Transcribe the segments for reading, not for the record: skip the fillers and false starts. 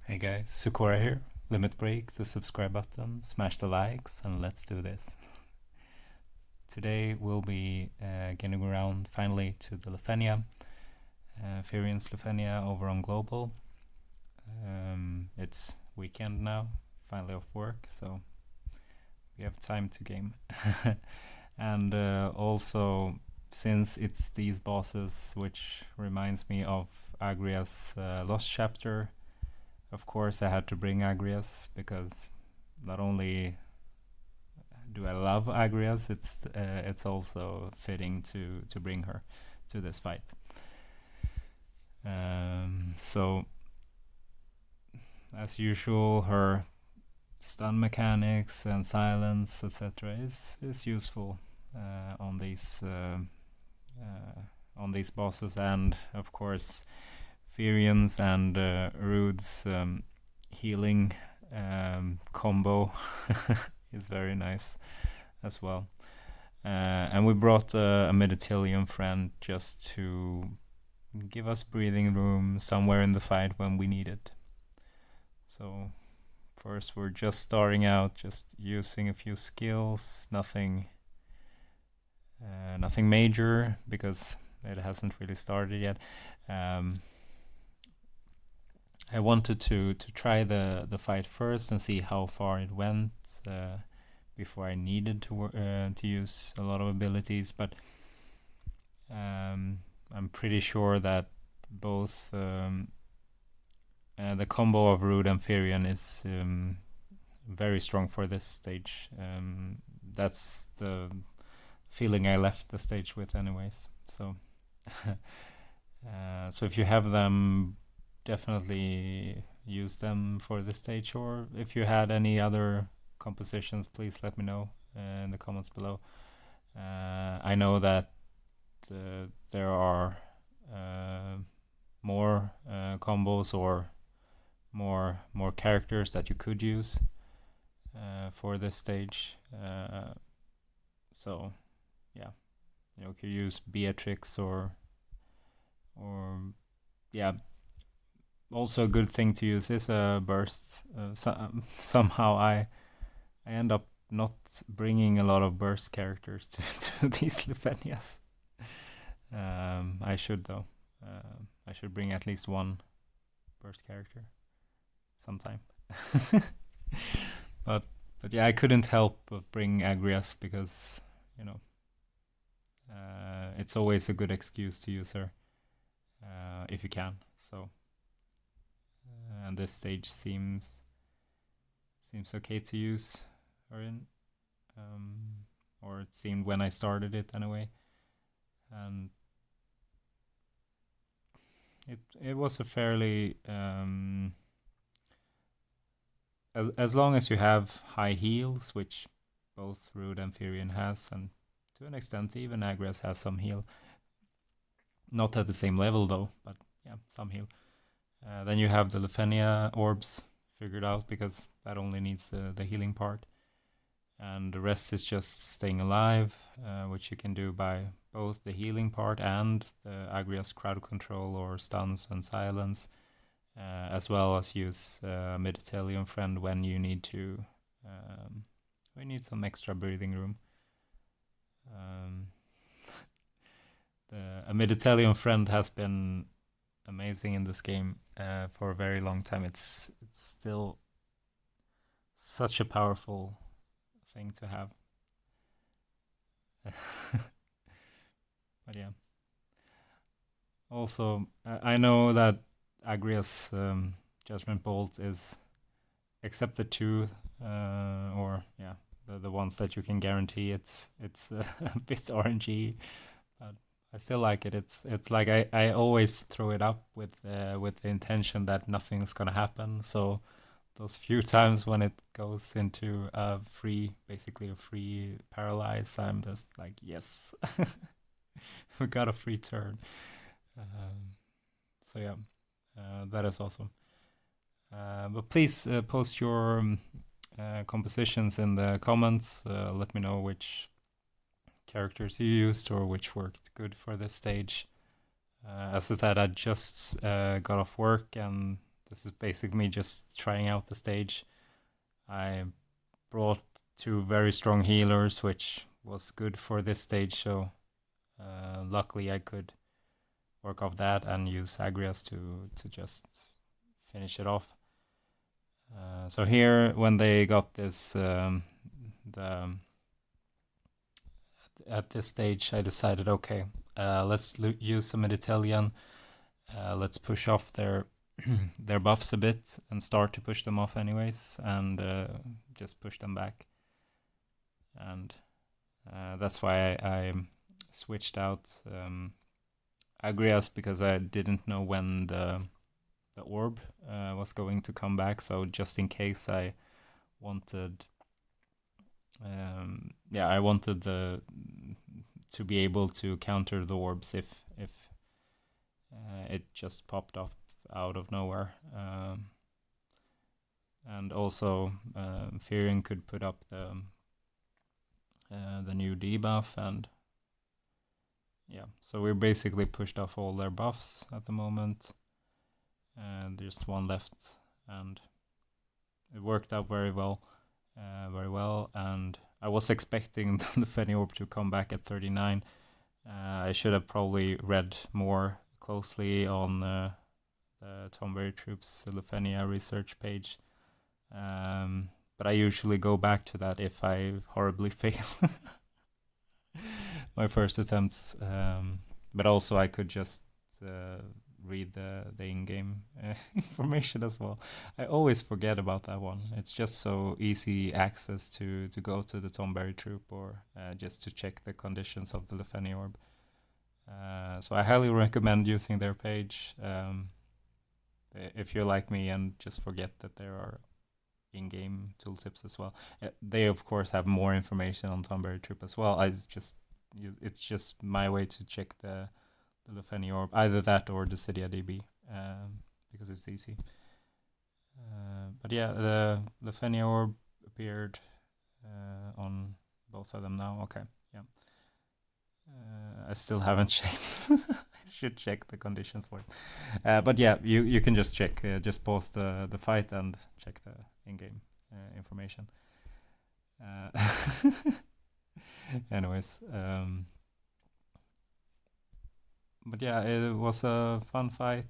Hey guys, Zycora here. Limit break, the subscribe button, smash the likes, and let's do this. Today we'll be getting around finally to the Lufenia, Firion Lufenia over on Global. It's weekend now, finally off work, so we have time to game. And also, since it's these bosses, which reminds me of Agrias' Lost Chapter, of course I had to bring Agrias because not only do I love Agrias, it's also fitting to bring her to this fight. So as usual, her stun mechanics and silence, etc., is useful on these bosses, and of course Firion's and Rude's healing combo is very nice as well. And we brought a Amidatelion friend just to give us breathing room somewhere in the fight when we need it. So first we're just starting out, just using a few skills, nothing major because it hasn't really started yet. I wanted to try the fight first and see how far it went before I needed to use a lot of abilities, but I'm pretty sure that both the combo of Rude and Firion is very strong for this stage. That's the feeling I left the stage with anyways. So so if you have them, definitely use them for this stage, or if you had any other compositions, please let me know in the comments below. I know that there are more combos or more characters that you could use for this stage. So yeah, you could use Beatrix or yeah. Also a good thing to use is a burst. Somehow I end up not bringing a lot of burst characters to these Lufenias. I should though. I should bring at least one burst character sometime. but yeah, I couldn't help but bring Agrias because it's always a good excuse to use her if you can. So. And this stage seems okay to use her in, or it seemed when I started it anyway, and it was a fairly as long as you have high heals, which both Rude and Firion has, and to an extent even Agrias has some heal, not at the same level though, but yeah, some heal. Then you have the Lufenia orbs figured out because that only needs the healing part. And the rest is just staying alive, which you can do by both the healing part and the Agrias crowd control or stuns and silence, as well as use Amidatelion friend when you need to. We need some extra breathing room. The Amidatelion friend has been amazing in this game for a very long time. It's still such a powerful thing to have. But yeah. Also, I know that Agrias Judgement Bolt is, except the two, or yeah, the ones that you can guarantee, it's a bit RNG. I still like it. It's like I always throw it up with the intention that nothing's gonna happen. So those few times when it goes into basically a free paralyze, I'm just like, yes, we got a free turn. So yeah, that is awesome. But please post your compositions in the comments. Let me know which characters you used or which worked good for this stage. As I said, I just got off work and this is basically me just trying out the stage. I brought 2 very strong healers, which was good for this stage, so luckily I could work off that and use Agrias to just finish it off. So here, when they got this, at this stage, I decided, okay, let's use some Amidatelion. Let's push off their their buffs a bit and start to push them off anyways, and just push them back. And that's why I switched out Agrias, because I didn't know when the orb was going to come back. So just in case, I wanted, I wanted to be able to counter the orbs if it just popped up out of nowhere. And also, Firion could put up the new debuff, and so we basically pushed off all their buffs at the moment, and just 1 left, and it worked out very well. And I was expecting the Lufenia orb to come back at 39. I should have probably read more closely on the Tomberry Troops Lufenia research page, but I usually go back to that if I horribly fail my first attempts. But also I could just read the in-game information as well. I always forget about that one. It's just so easy access to go to the Tomberry Troop, or just to check the conditions of the Lufenia orb. So I highly recommend using their page. If you're like me and just forget that there are in-game tooltips as well. They of course have more information on Tomberry Troop as well. It's just my way to check the Lufenia orb, either that or Dissidia DB, because it's easy. But yeah, the Lufenia orb appeared on both of them now. Okay, yeah. I still haven't checked. I should check the conditions for it. But yeah, you can just check. Just pause the fight and check the in-game information. Anyways, but yeah, it was a fun fight.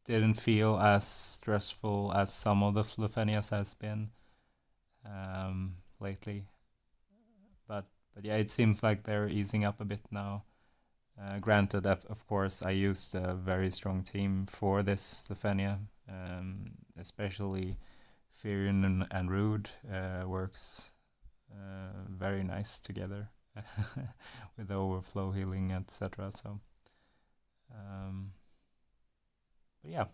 Didn't feel as stressful as some of the Lufenias has been lately. But yeah, it seems like they're easing up a bit now. Granted, of course, I used a very strong team for this Lufenia, especially Firion and Rude works very nice together with the overflow healing, etc. So, but yeah,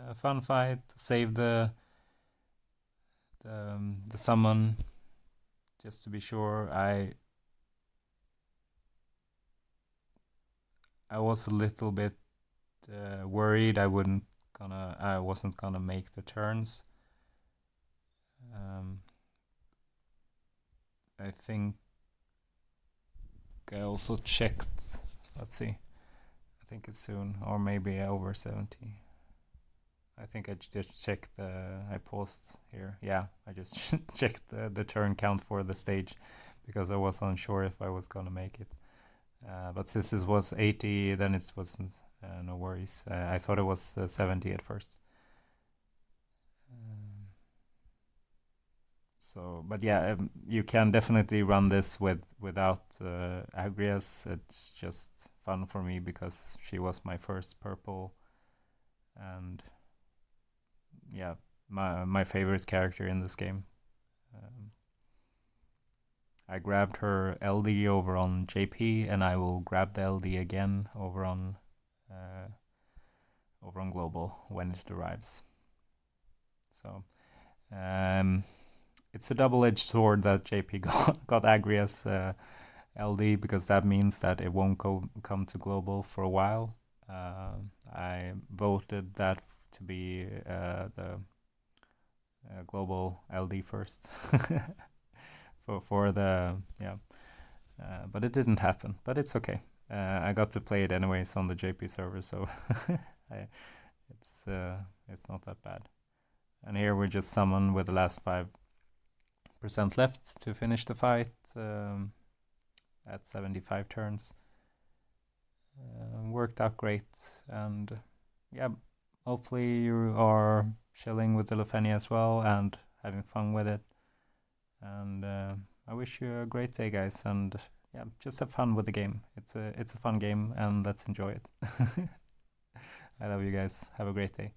a fun fight. Save the summon, just to be sure. I was a little bit worried I wasn't gonna make the turns. I think I also checked. Let's see. I think it's soon, or maybe over 70. I think I just checked I paused here. Yeah, I just checked the turn count for the stage, because I was unsure if I was gonna make it. But since this was 80, then it wasn't no worries. I thought it was 70 at first. So, but yeah, you can definitely run this without Agrias. It's just fun for me because she was my first purple, and yeah, my favorite character in this game. I grabbed her LD over on JP, and I will grab the LD again over on global when it arrives. So it's a double-edged sword that JP got Agrias LD, because that means that it won't come to global for a while. I voted that to be the global LD first for the but it didn't happen. But it's okay. I got to play it anyways on the JP server, so it's not that bad. And here we just summon with the last 5% left to finish the fight at 75 turns. Worked out great, and yeah, hopefully you are chilling with the Lufenia as well and having fun with it. And I wish you a great day, guys, and yeah, just have fun with the game. It's a fun game, and let's enjoy it. I love you guys. Have a great day.